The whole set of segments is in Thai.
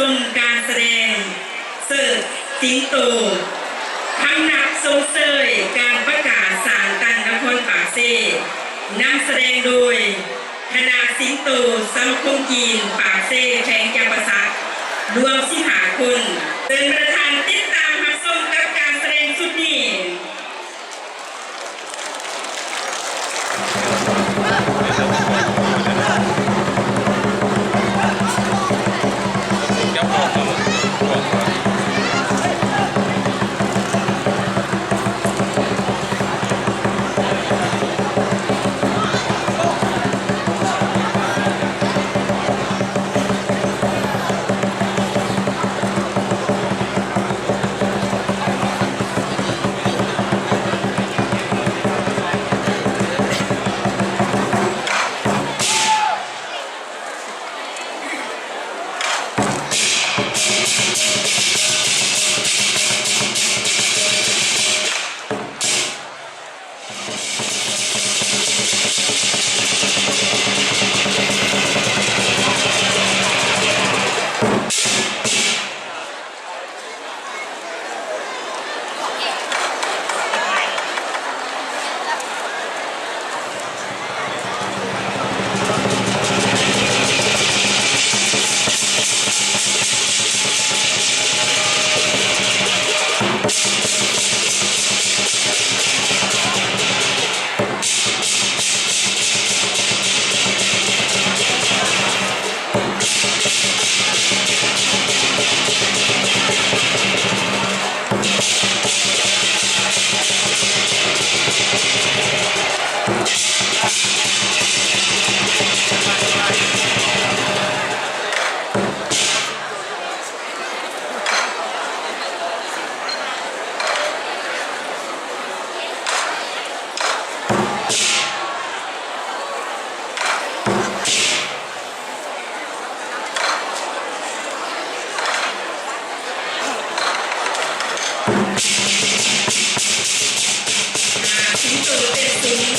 ชมการแสดงเสิร์ฟสิงโตคำนับทรงเสยการประกาศสารตันนครปากเซ่นำแสดงโดยคณะสิงโตสังคมจีนปากเซ่แขวงจำปาสักรวม15 คนเป็นประธานติดตามรับชมกับการแสดงสุดนี้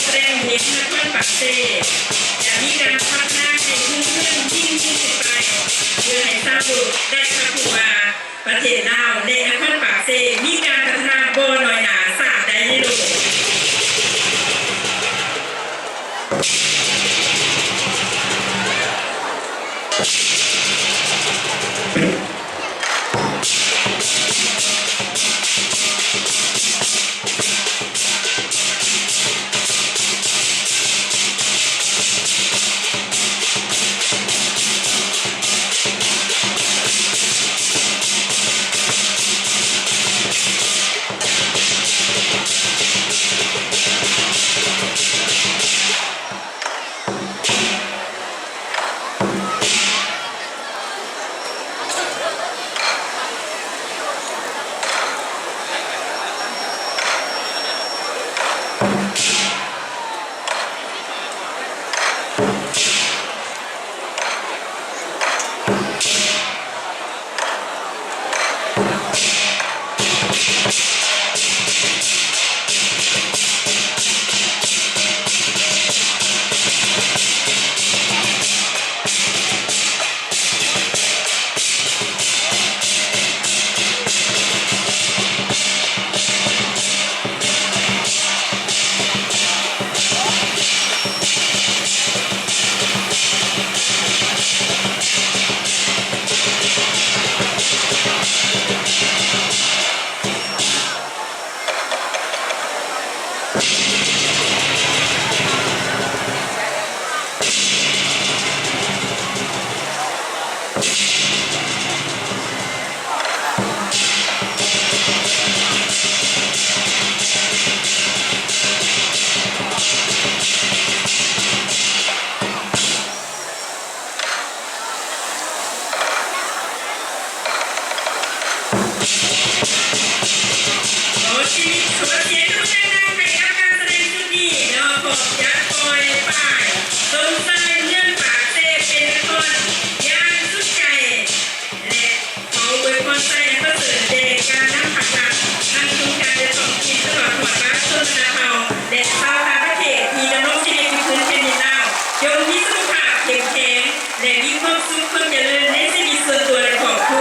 แสดงเห็นนครปากเซ่จะมีการพัฒนาให้ขึ้นยิ่งขึ้นไปเพื่อให้ชาวบุตรได้รับรู้ว่าประเทศลาวและนครปากเซ่มีการพัฒนาบ่น้อยหนาสาใดในโลกและมีความสุขความเจริญในชีวิตส่วนตัวและครอบครัว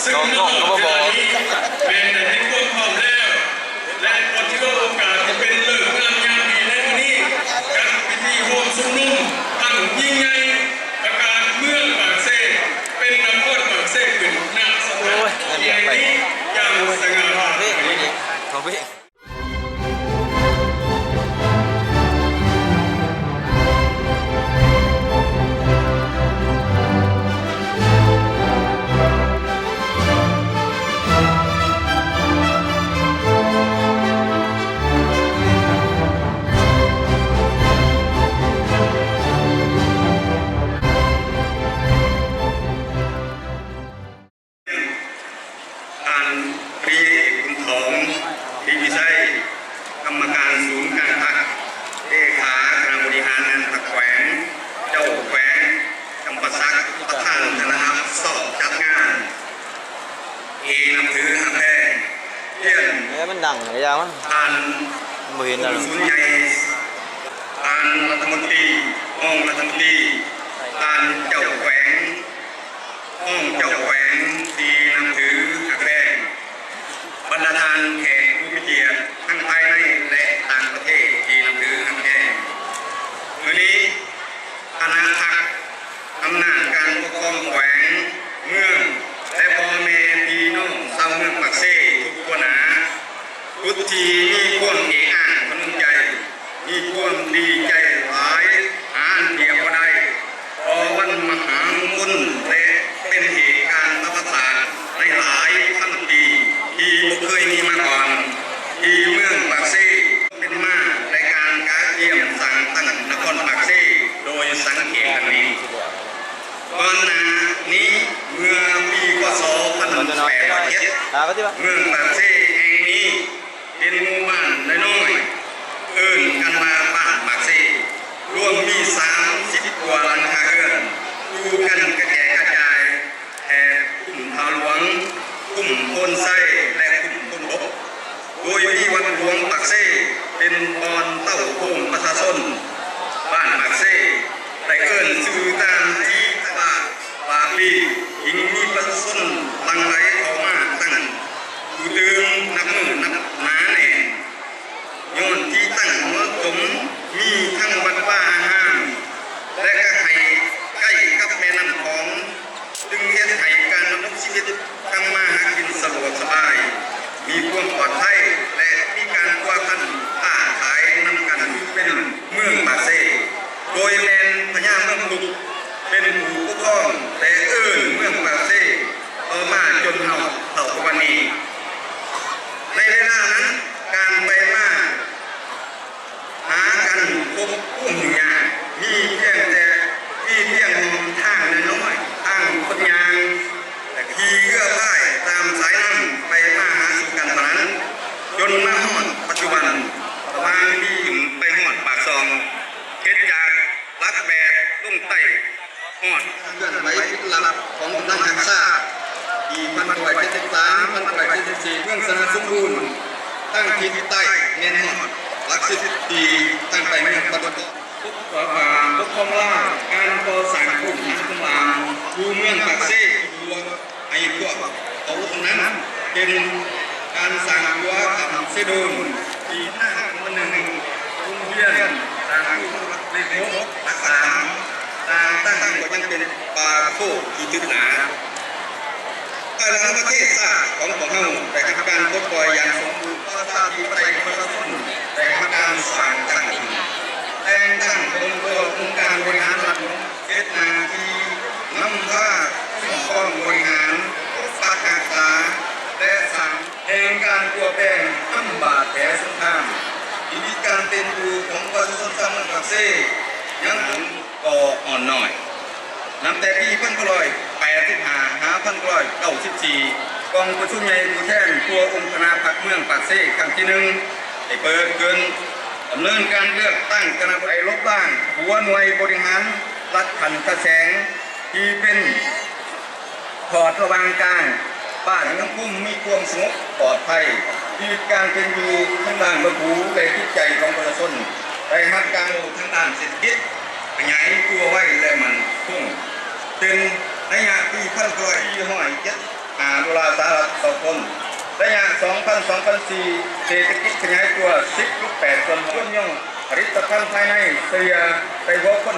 ซึ่งนอกจากนี้เป็นในที่ควบพร้อมแล้วและคนที่ว่าโอกาสจะเป็นเลิกงามยามดีในวันนี้กับพิธีโฮมชุมนุมตั้งยิ่งใหญ่ประกาศเมืองปากเซ่เป็นนครปากเซ่ขึ้นณสถานที่แห่งนี้อย่างสง่าผ่าเผย ของพี่ผ่านปรีคุณทองดีวิชัยกรรมการศูนย์การพักเลขาคณะบริหารงานผักแขวงเจ้าแขวงจำปาสักประธานคณะสอบจัดงานนำถือหักแพงเยี่ยน เนี่ยมันดังอะไรอย่างมัน ผ่าน มือเห็นอะไร ศูนย์ใหญ่ผ่านรัฐมนตรีห้องรัฐมนตรีผ่านเจ้าแขวงห้องเจ้าแขวงที่นำถือหักแพงบรรดาทานแขกผู้มีเกียรติทั้งภายในและต่างประเทศที่นำถือหักแพงวันนี้คณะพักอำนาจการปกครองแขวงเมืองและพ่อแม่พี่น้องชาวเมืองปากเซ่ทุกคนนะทุกทีมีความเอกอ่างพนุนใจมีความดีใจหลายอ่านเดียวได้พอวันมหามงคลและเป็นเหตุการณ์ประวัติศาสตร์ในหลายพันปีที่ไม่เคยมีมาก่อนที่เมืองปากเซ่เป็นมาในการการเยี่ยมสั่งตั้งนครปากเซ่โดยสังเกตดังนี้ก่อนหน้านี้เมื่อปีพศ ตาก็ที่ว่า เมืองปากเซ่แห่งนี้เป็นหมู่บ้านน้อยๆเอิ้นกันมาบ้านปากเซ่รวมมี30 กว่าหลังคาเรือนอยู่กันกระจายแถบกลุ่มทาวหลวงกลุ่มโพนไส้และกลุ่มโพนบกโดยมีวัดหลวงปากเซ่เป็นบอนเต้าโค้งประชาชนบ้านปากเซ่ได้เอิ้นชื่อตามที่ว่าปากปียิงมีประชาชนหลั่งไหลเข้ามาตั้งอยู่ตึงนับมือนับหนาแน่นย้อนที่ตั้งหัวสมมีทั้งวัดว่าห้ามและก็ให้ใกล้กับแม่น้ำของจึงเฮ็ดให้การดำรงชีวิตทำมาหากินสะดวกสบายมีความปลอดภัยและมีการกว่าพันค้าขายนำกันเป็นเมืองปากเซ่โดยแมนพญาเมืองลุกเป็นผู้ปกครองแต่เอิ้นเมืองปากเซ่ต่อมาจนเท่าวันนี้ในเวลานั้นการไปมาหากันพบผู้หนึ่งอย่างมีเพียงหนทางน้อยๆทางคนยางแต่ขี่เรือพายตามสายน้ำไปมาหาสู่กันเท่านั้นจนมาฮอดปัจจุบันประมาณปีไปฮอดปากซองเฮ็ดจากลักแบกลงใต้ฮอดเลื่อนไหวทิศลับของทางทางชาติปี1973 1974เมืองสนาสมบูรณ์ตั้งทิศใต้เมียนฮอดหลัก10 ปีตั้งไปเมืองตะวันตกปกครองล่าการก่อสร้างกลุ่มทั้งหลายอยู่เมืองปากเซ่ตัวไอ้พวกเขาตรงนั้นเป็นการสร้างรั้วคำเซโดนปีหน้าวันหนึ่งโรงเรียนสร้างเล็กๆรักษาตั้งก็ยังเป็นปาโคที่ตึกหนาการหลังประเทศชาติของเฮาแต่ทำการปลดปล่อยอย่างสมบูรณ์ประชาธิปไตยประชาชนแต่ทำการสร้างตั้งขึ้นแต่งตั้งองค์การบริหารรัฐเจ็ดนาทีนำผ้าคุ้มครองบริหารปกปักรักษาและสั่งแห่งการตัวแปลงทำบาดแผลสงครามชีวิตการเป็นอยู่ของประชาชนชาวเมืองปากเซ่ยังคงก่ออ่อนน้อยนับแต่ปี1985 หา1994กองประชุมใหญ่ผู้แทนตัวองค์คณะพรรคเมืองปากเซ่ครั้งที่1ได้เปิดเกินดำเนินการเลือกตั้งคณะลบล้างหัวหน่วยบริหารรัฐขันกระแสงที่เป็นถอดระวางกลางบ้านทั้งคุ้มมีความสงบปลอดภัยที่การเป็นอยู่ทั้งด้านบรรทุและจิตใจของประชาชนได้รับการทั้งด้านเศรษฐกิจขยายตัวไว้และมันคงเป็นระยะปี1975 $5สหรัฐต่อคนระยะ 2000-2004 เศรษฐกิจขยายตัว 10.8 ส่วนย่องผลิตภัณฑ์ภายในเสียไปหัวคน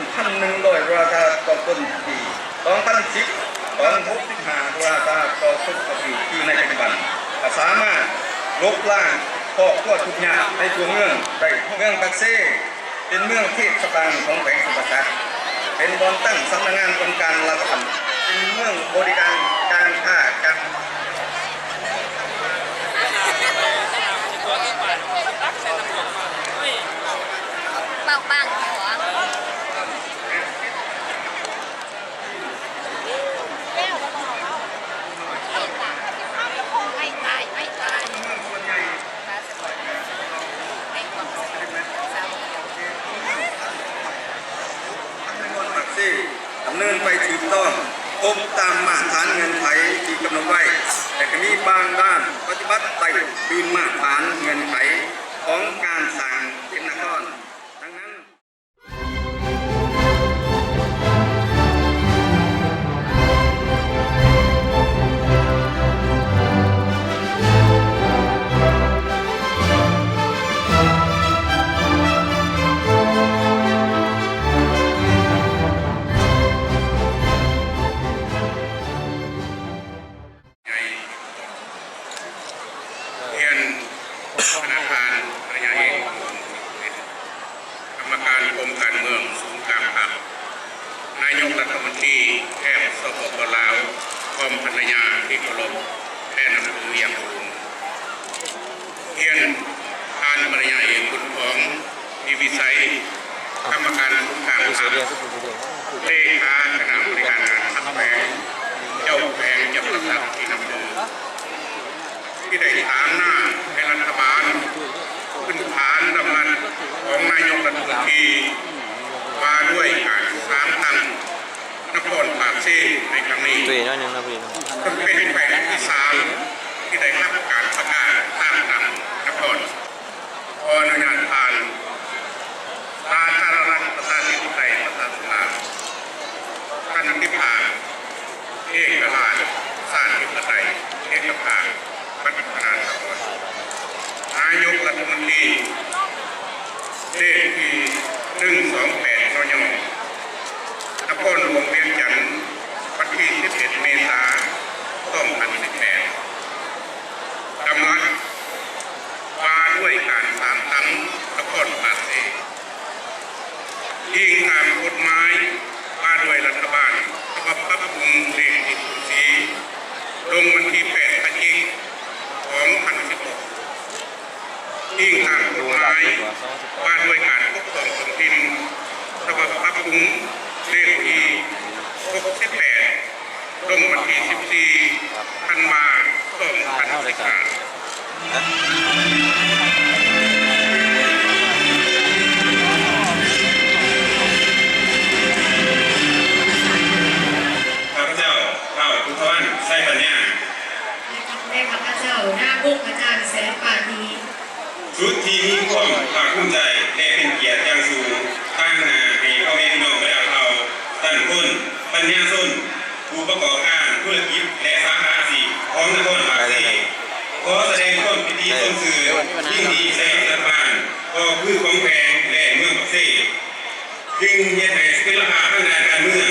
$1,100ต่อคนปี 2010 $265ต่อคนต่อปีที่ในปัจจุบันสามารถลบล้างครอบครัวทุกอย่างในตัวเมืองได้เมืองปักเซ่เป็นเมืองเทศบาลของแขวงสุพรรณเป็นบอนตั้งสำนักงานองค์การรัฐธรรมเป็นเมืองบริการการค้าการ bang củaดำเนินไปถูกต้องครบตามมาตรฐานเงินไขที่กำหนดไว้แต่ก็มีบางด้านปฏิบัติไต่คืนมาตรฐานเงินไขของการสร้างเป็นนครดังนั้น เรียนธนาคารระยะเองกรรมการกรมการเมืองศูนย์กลางครับนายกรัฐมนตรีแทบสปปลาวพร้อมภรรยาที่เคารพแทนนับถืออย่างสูงเรียนทานภรรยาเองคุณของทีวิสัยกรรมการศูนย์กลางครับเลขาคณะบริการงานทัพแผงเจ้าแผงเจ้าประทับที่นำมือที่ได้ถามหน้าให้รัฐบาลขึ้นฐานดำเนินของนายกรัฐมนตรีมาด้วยการสร้างตั้งนครปากเซ่ในครั้งนี้ ตัวน้อยนึงนะพี่ จนเป็นแผนที่ที่ได้รับการประกาศตั้งตั้งนครขออนุญาตผ่านสาธารณรัฐประชาธิปไตยประชาชนลาวท่านที่ผ่านเอกราชชาติปไตยเอกภาพพัฒนาสังคมนายกรัฐมนตรีเลขที่128นยนครหลวงเวียงจันทร์วันที่11 เมษายน 2018กำลังมาด้วยการสร้างตั้งนครปากเซ่ยิ่งตามกฎหมายมาด้วยรัฐบาลปรับปรุงเลขที่ลงวันที่8 พฤศจิกายน 2016ยิ่งตามกฎหมายว่าด้วยการปกครองท้องถิ่นระบบปรับปรุงเลขที่68ลงวันที่14 ธันวาคม 2015ข้าพเจ้าเผ่าทุกท่านใส่ปัญญาได้ข้าพเจ้าหน้าบุกอาจารย์แสนปานีชุดที่มีความภาคภูมิใจและเป็นเกียรติอย่างสูงตั้งหน้าให้พ่อแม่พี่น้องประชาชนท่านคนปัญญาชนผู้ประกอบการธุรกิจและสาขาอาชีพของนครปากเซ่ขอแสดงความยินดีต้นสื่อยิ่งดีแสดงรัฐบาลก็คือของแพงและเมืองปากเซ่จึงเฮ็ดให้เสถียรภาพทางด้านการเมือง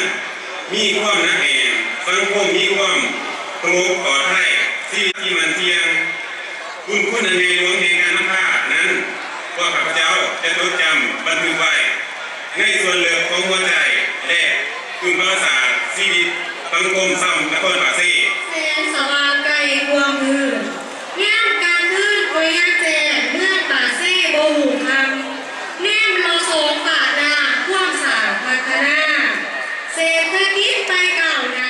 มีความหนักแน่นสังคมมีความสงบปลอดภัยที่มันเที่ยงคุณในหลวงแห่งการนำพานั้นว่าข้าพเจ้าจะจดจำบันทึกไว้ในส่วนเลือกของหัวใจและคุณภาษาชีวิตสังคมซ้ำนครปากเซ่แสนสว่างไกลกวางมือย่ามการขึ้นโอยยักแจงเมื่อป่าเซ่โบหูคำแนมโลโซป่าดาพ่วงสาพัฒนาเศรษฐกิจไปเก่าหนา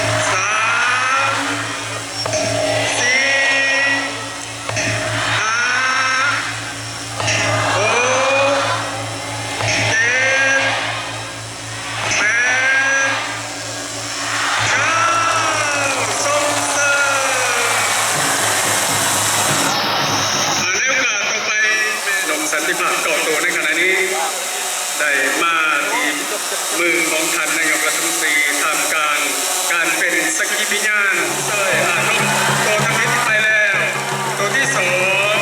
สามสี่ห้าหกเจ็ดแปดเก้าส่งเสริมในโอกาสต่อไปแม่ดมสันติภาพก่อตัวในขณะนี้ได้มาที่มือของท่านนายกรัฐมนตรีทำการเป็นสักขีพยานเสยอานนท์ตัวทำพิธีไปแล้ว ตัวที่สอง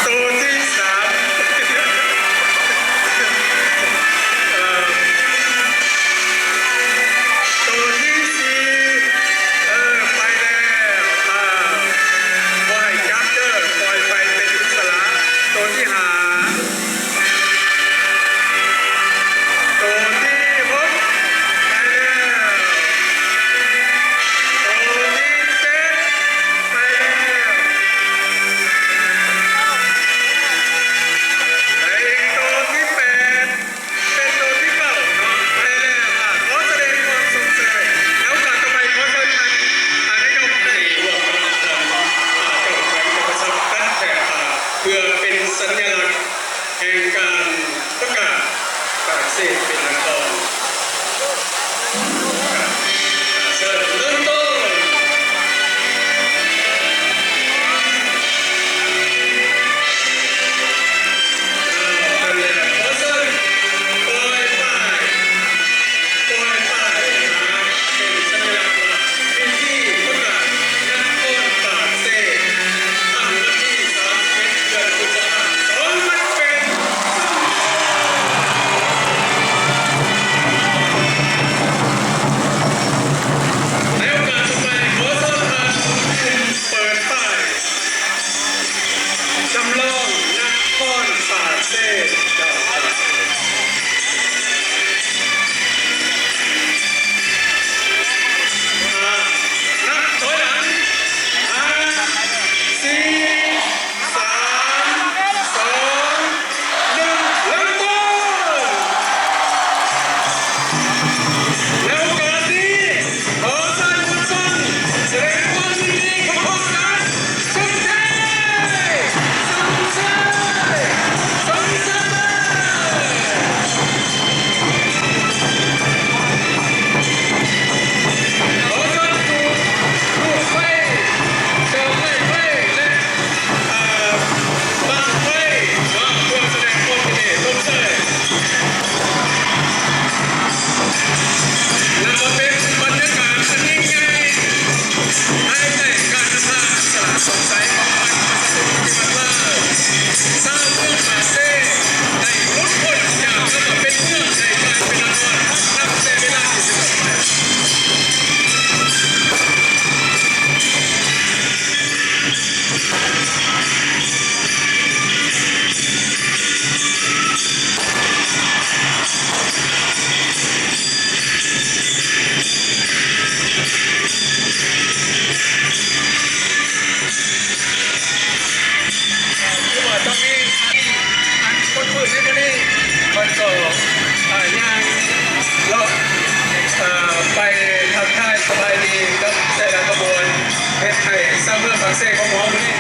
ตัวที่สามตัวที่สี่ไปแล้วปล่อยยับเด้อปล่อยไปเป็นอิสระตัวที่ห้าตัวที่หกไปแล้วตัวที่เจ็ดไปแล้วไอ้ตัวที่แปดเป็นตัวที่เก้าเนาะไปแล้วขอแสดงความสงสัยแล้วกลับต่อไปขอเชิญท่านนายกรัฐมนตรีร่วมกับท่านเจ้าแขวงอุปสมบทแผ่เพื่อเป็นสัญลักษณ์แห่งการประกาศปากเสกเป็นนครเชิญเริ่มต้นนั่นแหละขอเชิญปล่อยป้ายเป็นสัญลักษณ์ว่าเป็นที่ประกาศนครปากเสกตั้งวันที่31 เดือนพฤษภาคม ในโอกาสต่อไปขอต้อนรับเปิดป้ายจำลองนครปากเสกนับถอยหลังห้าสี่สามสองหนึ่งเริ่มต้นแล้วโอกาสนี้ขอเชิญทุกท่านแสดงความยินดีพร้อมๆกันส่งใจส่งใจส่งใจขอเชิญลูกไฟเจ้าไฟและบ้างไฟมาร่วมแสดงความยินดีส่งใจและก็เป็นบรรยากาศอันยิ่งใหญ่ให้แต่การนำพาสละสงสัยของมันมาสู่ที่มันว่าสร้างเมืองปากเสกได้รุดพ้นจากแล้วก็เป็นเมืองในการเป็นนครนับแต่เวลาที่จะต่อไปที่ว่าต้องมีอันคนพูดในวันนี้มันก็ย่างเลาะไปทักทายสบายดีกับแต่ละขบวนเพชรไทยสร้างเมืองปากเสกของหมอวันนี้